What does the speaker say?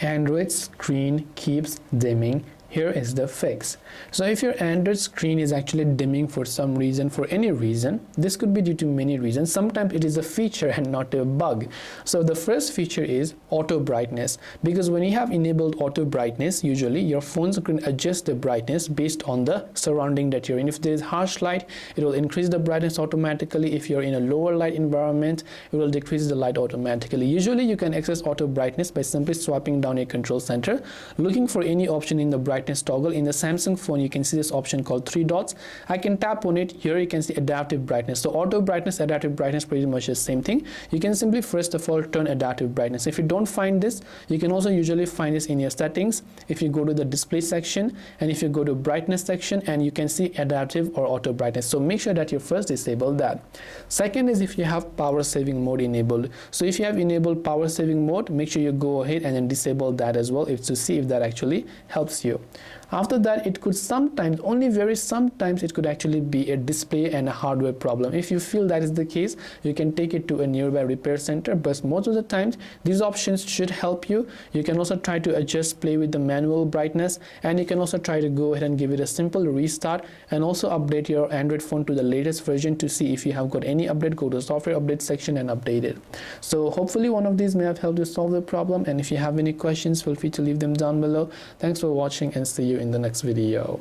Android screen keeps dimming. Here is the fix. So if your Android screen is actually dimming for some reason, for any reason, this could be due to many reasons. Sometimes it is a feature and not a bug. So the first feature is auto brightness, because when you have enabled auto brightness, usually your phone can adjust the brightness based on the surrounding that you're in. If there is harsh light, it will increase the brightness automatically. If you're in a lower light environment, it will decrease the light automatically. Usually you can access auto brightness by simply swiping down a control center, looking for any option in the brightness toggle. In the Samsung phone, you can see this option called 3 dots. I can tap on it. Here you can see adaptive brightness. So auto brightness, adaptive brightness, pretty much the same thing. You can simply first of all turn adaptive brightness. If you don't find this, you can also usually find this in your settings. If you go to the display section and if you go to brightness section, and you can see adaptive or auto brightness. So make sure that you first disable that. Second is if you have power saving mode enabled. So if you have enabled power saving mode, make sure you go ahead and then disable that as well, to see if that actually helps you. After that, it could sometimes, only very sometimes, it could actually be a display and a hardware problem. If you feel that is the case, you can take it to a nearby repair center, but most of the times these options should help you. You can also try to adjust, play with the manual brightness, and you can also try to go ahead and give it a simple restart, and also update your Android phone to the latest version to see if you have got any update. Go to the software update section and update it. So hopefully one of these may have helped you solve the problem, and if you have any questions, feel free to leave them down below. Thanks for watching and see you in the next video.